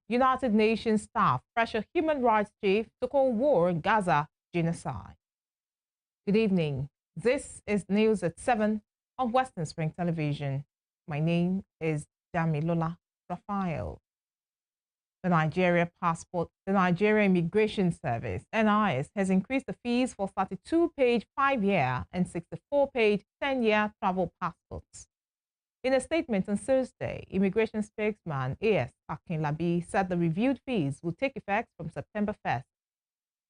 United Nations staff pressure human rights chief to call war Gaza genocide. Good evening. This is News at 7 on Western Spring Television. My name is Damilola Raphael. The Nigeria Immigration Service, NIS, has increased the fees for 32-page 5-year and 64-page 10-year travel passports. In a statement on Thursday, immigration spokesman A.S. Akinlabi said the reviewed fees will take effect from September 1st.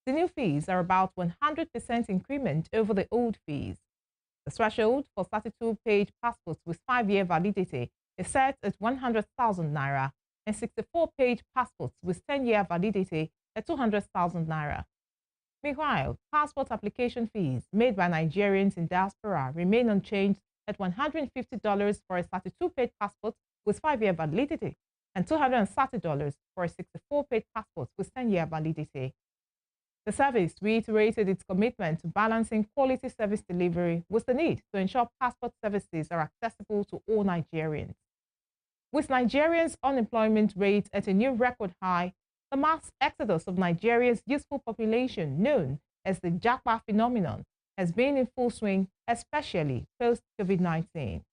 The new fees are about 100% increment over the old fees. The threshold for 32-page passports with 5-year validity is set at 100,000 naira and 64-page passports with 10-year validity at 200,000 naira. Meanwhile, passport application fees made by Nigerians in diaspora remain unchanged at $150 for a 32-page passport with 5-year validity and $230 for a 64-page passport with 10-year validity. The service reiterated its commitment to balancing quality service delivery with the need to ensure passport services are accessible to all Nigerians. With Nigerians' unemployment rate at a new record high, the mass exodus of Nigeria's youthful population, known as the Japa phenomenon, has been in full swing, especially post-COVID-19.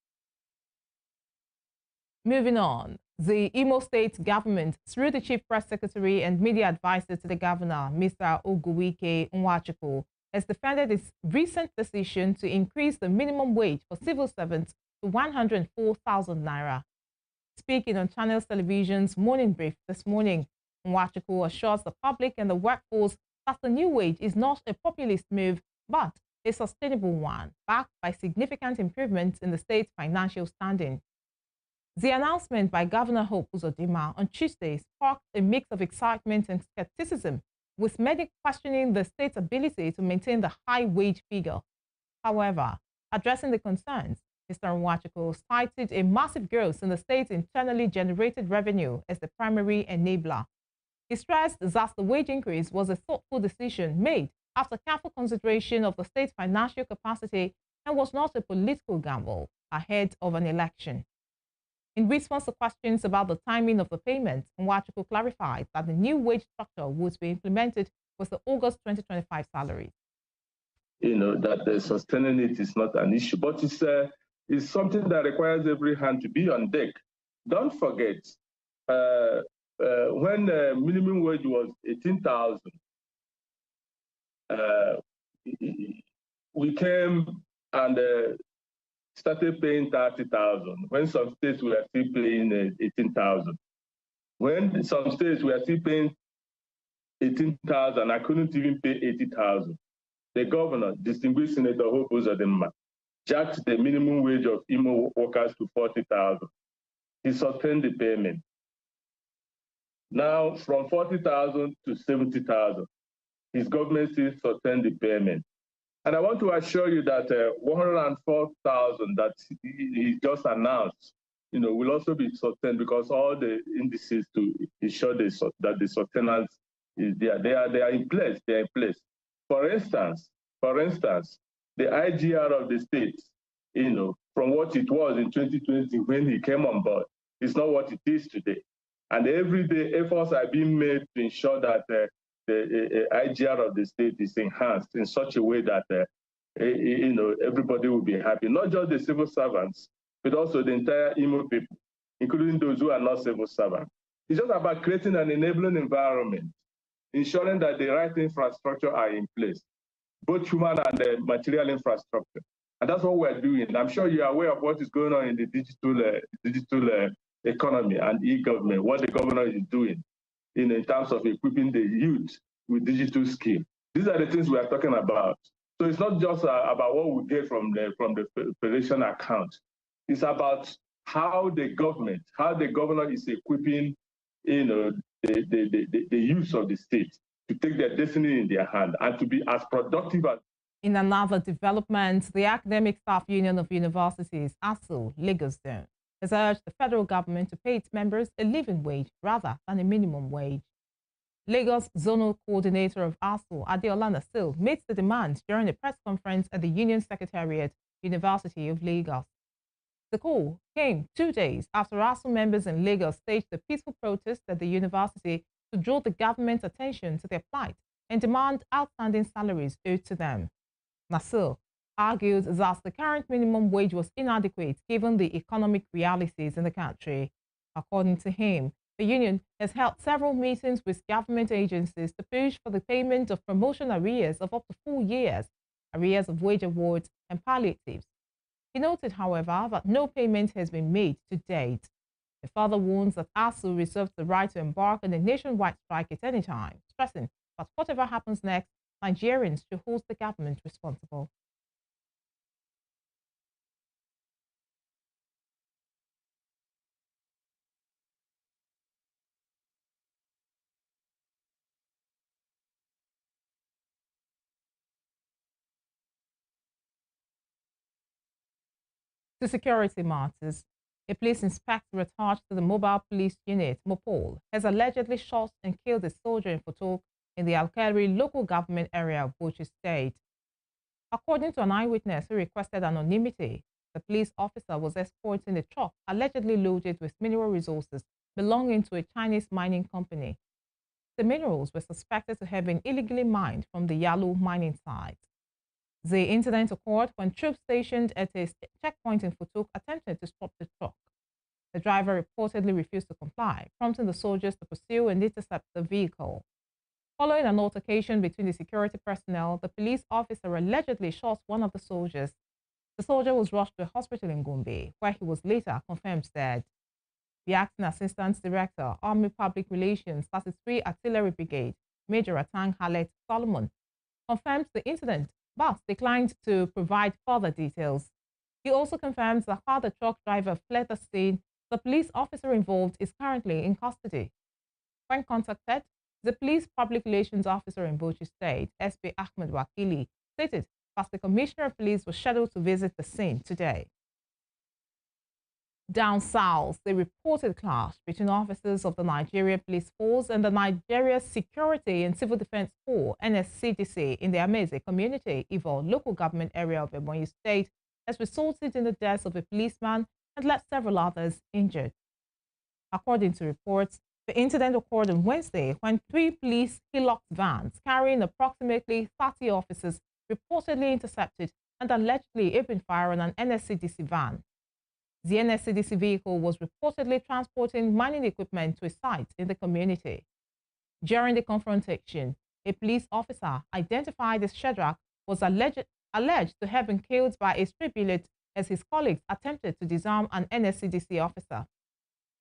Moving on, the Imo State government, through the Chief Press Secretary and media advisor to the governor, Mr. Oguwike Nwachukwu, has defended its recent decision to increase the minimum wage for civil servants to 104,000 naira. Speaking on Channels Television's Morning Brief this morning, Nwachukwu assures the public and the workforce that the new wage is not a populist move, but a sustainable one, backed by significant improvements in the state's financial standing. The announcement by Governor Hope Uzodinma on Tuesday sparked a mix of excitement and skepticism, with many questioning the state's ability to maintain the high wage figure. However, addressing the concerns, Mr. Nwachukwu cited a massive growth in the state's internally generated revenue as the primary enabler. He stressed that the wage increase was a thoughtful decision made after careful consideration of the state's financial capacity and was not a political gamble ahead of an election. In response to questions about the timing of the payment, Nwachukwu clarified that the new wage structure would be implemented with the August 2025 salaries. That the sustaining it is not an issue, but it's something that requires every hand to be on deck. Don't forget, when the minimum wage was 18,000, we came and started paying 30,000 when some states were still paying 18,000. When some states were still paying 18,000, I couldn't even pay 80,000. The governor, distinguished Senator Hope Uzodinma, jacked the minimum wage of Imo workers to 40,000. He sustained the payment. Now, from 40,000 to 70,000, his government still sustained the payment. And I want to assure you that 104,000 that he just announced, will also be sustained because all the indices to ensure that the sustenance is there. They are in place. They are in place. For instance, the IGR of the state, from what it was in 2020 when he came on board, is not what it is today. And every day efforts are being made to ensure that the IGR of the state is enhanced in such a way that everybody will be happy, not just the civil servants, but also the entire Imo people, including those who are not civil servants. It's just about creating an enabling environment, ensuring that the right infrastructure are in place, both human and material infrastructure. And that's what we're doing. I'm sure you're aware of what is going on in the digital economy and e-government, what the governor is doing in terms of equipping the youth with digital skills. These are the things we are talking about. So it's not just about what we get from the federation account. It's about how the governor is equipping, the youth of the state to take their destiny in their hand and to be as productive as. In another development, the Academic Staff Union of Universities, ASU, Lagos Zone, has urged the federal government to pay its members a living wage rather than a minimum wage. Lagos Zonal Coordinator of ASU, Adeola Nasil, made the demand during a press conference at the Union Secretariat, University of Lagos. The call came 2 days after ASU members in Lagos staged a peaceful protest at the university to draw the government's attention to their plight and demand outstanding salaries owed to them. Nasir argued that the current minimum wage was inadequate given the economic realities in the country. According to him, the union has held several meetings with government agencies to push for the payment of promotion arrears of up to 4 years, arrears of wage awards, and palliatives. He noted, however, that no payment has been made to date. He further warns that ASU reserves the right to embark on a nationwide strike at any time, stressing that whatever happens next, Nigerians should hold the government responsible. To security matters, a police inspector attached to the mobile police unit, Mopol, has allegedly shot and killed a soldier in Fotok in the Alkari local government area of Bauchi State. According to an eyewitness who requested anonymity, the police officer was escorting a truck allegedly loaded with mineral resources belonging to a Chinese mining company. The minerals were suspected to have been illegally mined from the Yalu mining site. The incident occurred when troops stationed at a checkpoint in Futuk attempted to stop the truck. The driver reportedly refused to comply, prompting the soldiers to pursue and intercept the vehicle. Following an altercation between the security personnel, the police officer allegedly shot one of the soldiers. The soldier was rushed to a hospital in Gombe, where he was later confirmed dead. The acting assistant director, Army Public Relations, 33 Artillery Brigade, Major Atang Halet Solomon, confirmed the incident but declined to provide further details. He also confirms that while the truck driver fled the scene, the police officer involved is currently in custody. When contacted, the police public relations officer in Bauchi State, SP Ahmed Wakili, stated that the commissioner of police was scheduled to visit the scene today. Down south, the reported clash between officers of the Nigeria Police Force and the Nigeria Security and Civil Defense Corps (NSCDC) in the Ameze community, Ivo local government area of Ebonyi State, has resulted in the deaths of a policeman and left several others injured. According to reports, the incident occurred on Wednesday when 3 police Hilux vans carrying approximately 30 officers reportedly intercepted and allegedly opened fire on an NSCDC van. The NSCDC vehicle was reportedly transporting mining equipment to a site in the community. During the confrontation, a police officer identified as Shadrach was alleged to have been killed by a stray bullet as his colleagues attempted to disarm an NSCDC officer.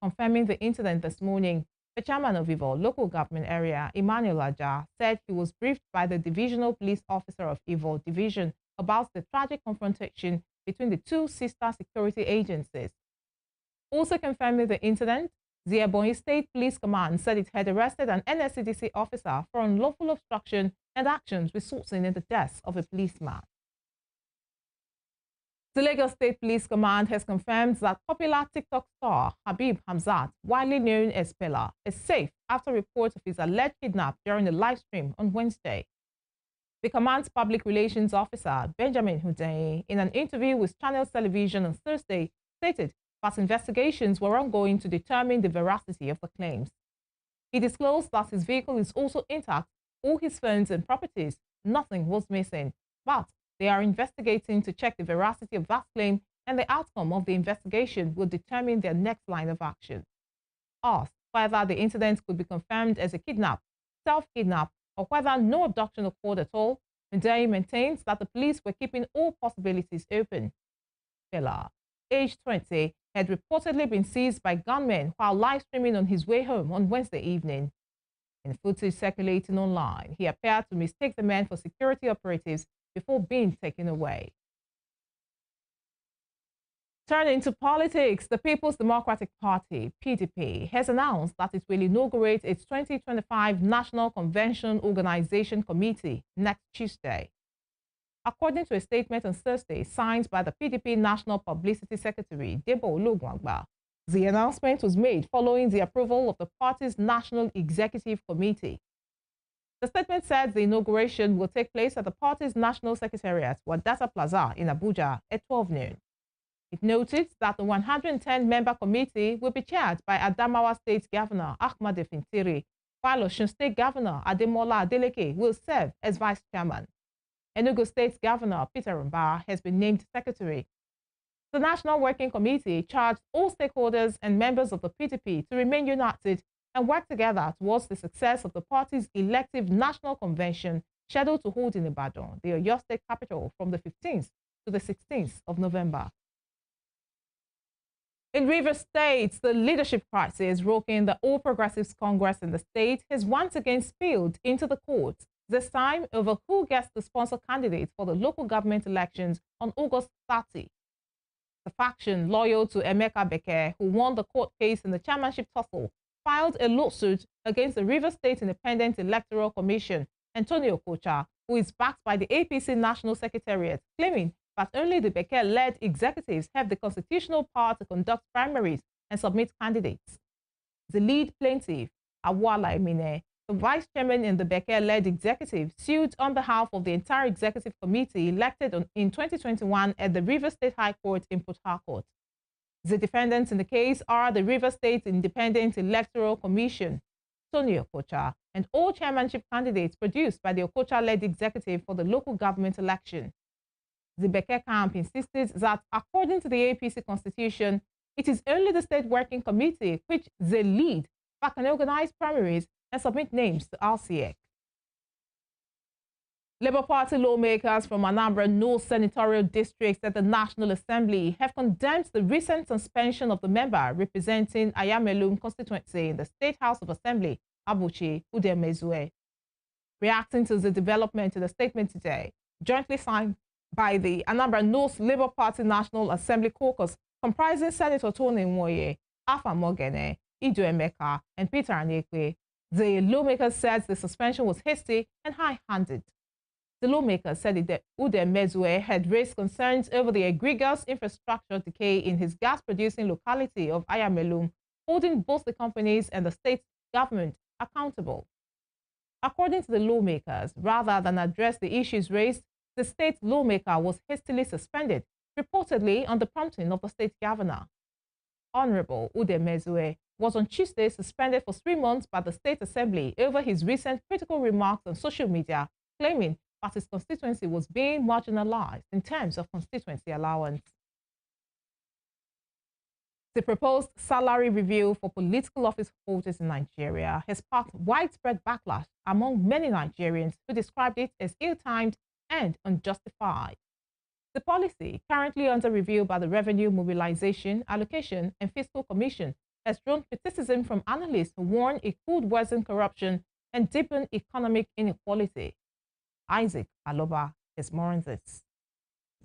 Confirming the incident this morning, the chairman of Ivo local government area, Emmanuel Aja, said he was briefed by the divisional police officer of Ivo division about the tragic confrontation between the 2 sister security agencies. Also confirming the incident, the Ebonyi State Police Command said it had arrested an NSCDC officer for unlawful obstruction and actions resulting in the death of a policeman. The Lagos State Police Command has confirmed that popular TikTok star Habib Hamzat, widely known as Pella, is safe after reports of his alleged kidnap during a live stream on Wednesday. The command's public relations officer, Benjamin Hundeyin, in an interview with Channel Television on Thursday, stated that investigations were ongoing to determine the veracity of the claims. He disclosed that his vehicle is also intact, all his phones and properties, nothing was missing, but they are investigating to check the veracity of that claim, and the outcome of the investigation will determine their next line of action. Asked whether the incident could be confirmed as a kidnap, self-kidnap, or whether no abduction occurred at all, Hundeyin maintains that the police were keeping all possibilities open. Pella, aged 20, had reportedly been seized by gunmen while live streaming on his way home on Wednesday evening. In footage circulating online, he appeared to mistake the men for security operatives before being taken away. Turning to politics, the People's Democratic Party, PDP, has announced that it will inaugurate its 2025 National Convention Organization Committee next Tuesday. According to a statement on Thursday signed by the PDP National Publicity Secretary, Debo Olugwangba, the announcement was made following the approval of the party's National Executive Committee. The statement said the inauguration will take place at the party's National Secretariat, Wadata Plaza in Abuja at 12 noon. It noted that the 110-member committee will be chaired by Adamawa State Governor Ahmad Fintiri, while Osun State Governor Ademola Adeleke will serve as vice chairman. Enugu State Governor Peter Mbah has been named secretary. The National Working Committee charged all stakeholders and members of the PDP to remain united and work together towards the success of the party's elective national convention scheduled to hold in Ibadan, the Oyo State capital, from the 15th to the 16th of November. In Rivers State, the leadership crisis rocking the All Progressives Congress in the state has once again spilled into the courts, this time over who gets to sponsor candidates for the local government elections on August 30. The faction loyal to Emeka Beke, who won the court case in the chairmanship tussle, filed a lawsuit against the Rivers State Independent Electoral Commission, Antonio Okocha, who is backed by the APC National Secretariat, claiming that only the Beke-led executives have the constitutional power to conduct primaries and submit candidates. The lead plaintiff, Awala Emine, the vice chairman in the Beke-led executive, sued on behalf of the entire executive committee elected in 2021 at the Rivers State High Court in Port Harcourt. The defendants in the case are the Rivers State Independent Electoral Commission, Tony Okocha, and all chairmanship candidates produced by the Okocha-led executive for the local government election. The Beke camp insisted that, according to the APC constitution, it is only the State Working Committee, which they lead, that can organize primaries and submit names to RCEC. Labour Party lawmakers from Anambra North Senatorial District at the National Assembly have condemned the recent suspension of the member representing Ayamelum constituency in the State House of Assembly, Abuchi Udemezue. Reacting to the development in a statement today, jointly signed by the Anambra North Labour Party National Assembly Caucus, comprising Senator Tony Nwoye, Afa Mogene, Ido Emeka, and Peter Anekwe, the lawmakers said the suspension was hasty and high-handed. The lawmakers said that Udemezue had raised concerns over the egregious infrastructure decay in his gas-producing locality of Ayamelum, holding both the companies and the state government accountable. According to the lawmakers, rather than address the issues raised, the state lawmaker was hastily suspended, reportedly on the prompting of the state governor. Honorable Udemezue was on Tuesday suspended for 3 months by the State Assembly over his recent critical remarks on social media, claiming that his constituency was being marginalized in terms of constituency allowance. The proposed salary review for political office holders in Nigeria has sparked widespread backlash among many Nigerians who described it as ill-timed and unjustified. The policy, currently under review by the Revenue Mobilization, Allocation and Fiscal Commission, has drawn criticism from analysts who warn it could worsen corruption and deepen economic inequality. Isaac Aloba has more on this.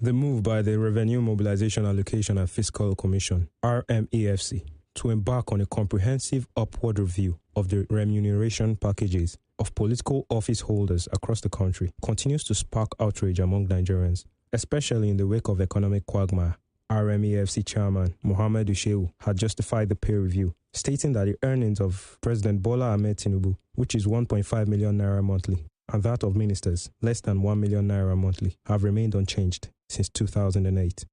The move by the Revenue Mobilization, Allocation and Fiscal Commission, RMAFC, to embark on a comprehensive upward review of the remuneration packages of political office holders across the country continues to spark outrage among Nigerians, especially in the wake of economic quagmire. RMAFC chairman Mohammed Ushewu had justified the pay review, stating that the earnings of President Bola Ahmed Tinubu, which is 1.5 million naira monthly, and that of ministers, less than 1 million naira monthly, have remained unchanged since 2008.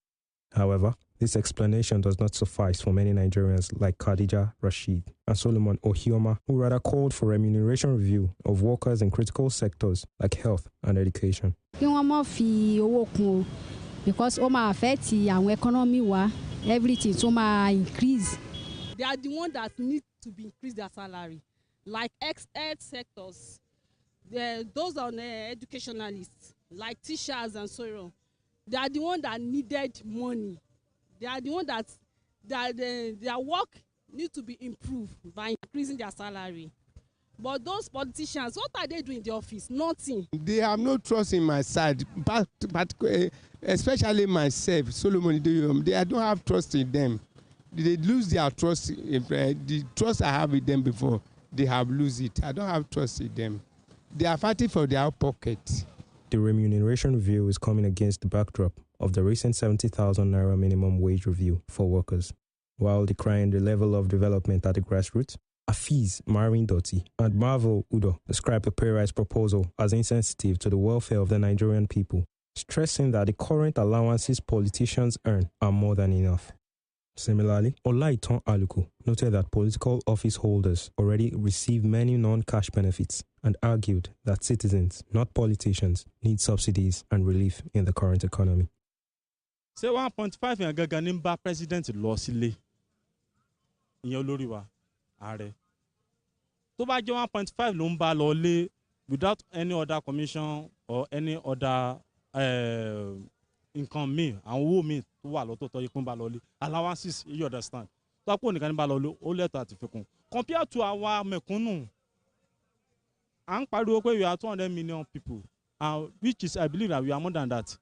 However, this explanation does not suffice for many Nigerians like Khadija Rashid and Solomon Ohioma, who rather called for remuneration review of workers in critical sectors like health and education. Because it might affect our economy, everything, so might increase. They are the ones that need to be increase their salary, like health sectors. Those are educationalists, like teachers and so on. They are the ones that needed money. They are the ones that their work needs to be improved by increasing their salary. But those politicians, what are they doing in the office? Nothing. They have no trust in my side, but especially myself, Solomon. I don't have trust in them. They lose their trust. The trust I have with them before, they have lose it. I don't have trust in them. They are fighting for their pocket. The remuneration review is coming against the backdrop of the recent 70,000 naira minimum wage review for workers. While decrying the level of development at the grassroots, Afiz Marindoti and Marvel Udo described the pay rise proposal as insensitive to the welfare of the Nigerian people. stressing that the current allowances politicians earn are more than enough. Similarly, Olaitan Aluko noted that political office holders already receive many non-cash benefits and argued that citizens, not politicians, need subsidies and relief in the current economy. Say 1.5 yẹn gangan ní bá president lọ sílé ìyẹn olórí wa ààrẹ tó bá jẹ́ 1.5 ló ń bá lọ lé without any other commission or any other nǹkan míì àwọn owó míì tó wà lọ́tọ̀ tó yẹ kó ń bá lọ lé allowances you understand tó àpò nìkan ní bá lọ lé ó lẹ́tọ̀ àti fi kún compared to àwa mẹ̀kúnnù à ń pariwo pé we are 200 million people and which is I believe that we are more than that.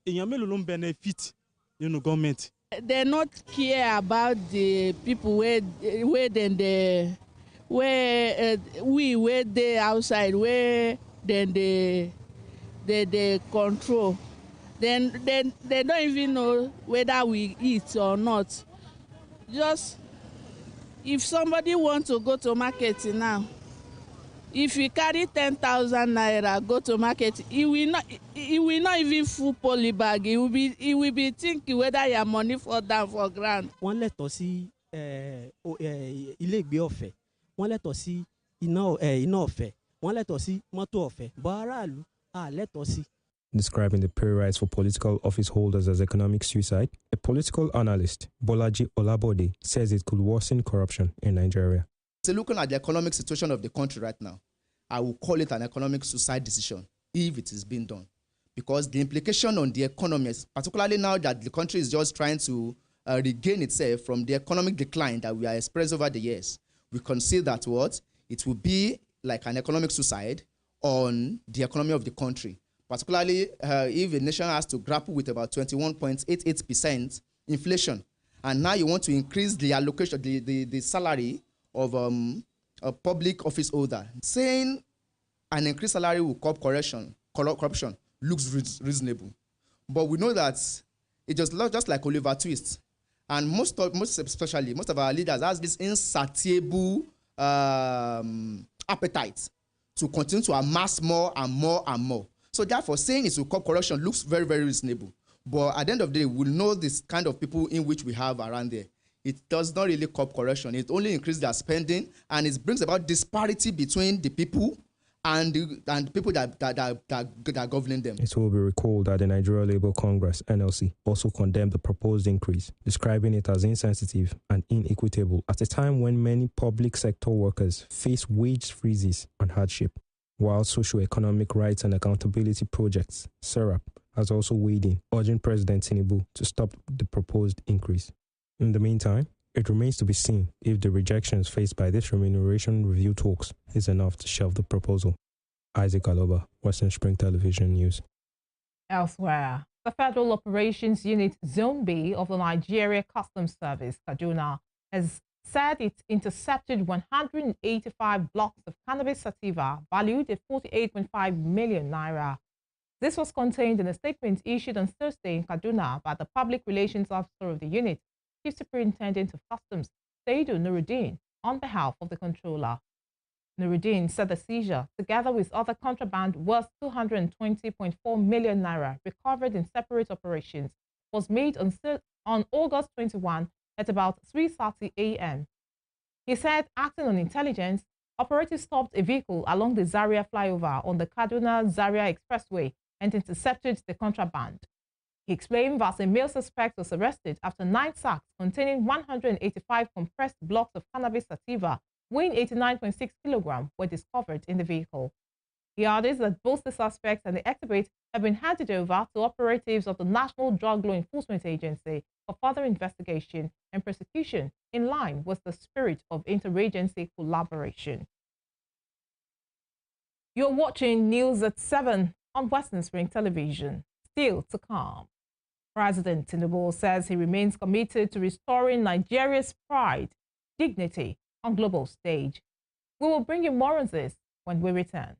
Èèyàn mélòó ló ń benefit nínú government. They not care about the people where then they where they outside where then they control. Then they don't even know whether we eat or not. Just if somebody wants to go to market now, if you carry 10,000 naira go to market, he will not even full poly bag. He will be thinking whether your money fall down for ground. Wọ́n lẹ́tọ̀ọ́ sí ilé ìgbé ọ̀fẹ́, wọ́n lẹ́tọ̀ọ́ sí iná ọ̀fẹ́, wọ́n lẹ́tọ̀ọ́ sí mọ́tò ọ̀fẹ́, bọ́ aráàlú lẹ́tọ̀ọ́ sí. Describing the pay rise for political office holders as economic suicide, a political analyst, Bolaji Olabode, says it could worsen corruption in Nigeria. So looking at the economic situation of the country right now, I will call it an economic suicide decision if it is being done. Because the implication on the economy, particularly now that the country is just trying to regain itself from the economic decline that we are experiencing over the years, we consider that it will be like an economic suicide on the economy of the country. Particularly if the nation has to grapple with about 21.88% inflation. And now you want to increase the allocation, the salary of a public office holder. Saying an increased salary will curb corruption looks reasonable. But we know that it just like Oliver Twist. And most of our leaders has this insatiable appetite to continue to amass more and more and more. So therefore, saying it will curb corruption looks very, very reasonable. But at the end of the day, we'll know this kind of people in which we have around there. It does not really curb corruption. It only increases their spending, and it brings about disparity between the people and the people that are governing them. It will be recalled that the Nigeria Labour Congress, NLC, also condemned the proposed increase, describing it as insensitive and inequitable at a time when many public sector workers face wage freezes and hardship, while Socio-Economic Rights and Accountability Projects, SERAP, has also weighed in, urging President Tinubu to stop the proposed increase. In the meantime, it remains to be seen if the rejections faced by this remuneration review talks is enough to shelve the proposal. Isaac Aloba, Western Spring Television News. Elsewhere, the Federal Operations Unit Zone B of the Nigeria Customs Service, Kaduna, has said it intercepted 185 blocks of cannabis sativa valued at 48.5 million naira. This was contained in a statement issued on Thursday in Kaduna by the Public Relations Officer of the unit, Chief Superintendent of Customs, Saidu Nuruddin, on behalf of the controller. Nuruddin said the seizure, together with other contraband worth 220.4 million naira recovered in separate operations, was made on August 21 at about 3:30 a.m. He said, acting on intelligence, operatives stopped a vehicle along the Zaria flyover on the Kaduna-Zaria Expressway and intercepted the contraband. He explained that a male suspect was arrested after 9 sacks containing 185 compressed blocks of cannabis sativa weighing 89.6 kilograms were discovered in the vehicle. He added that both the suspects and the exhibit have been handed over to operatives of the National Drug Law Enforcement Agency for further investigation and prosecution in line with the spirit of interagency collaboration. You're watching News at 7 on Western Spring Television. Still to come. President Tinubu says he remains committed to restoring Nigeria's pride, dignity on global stage. We will bring you more on this when we return.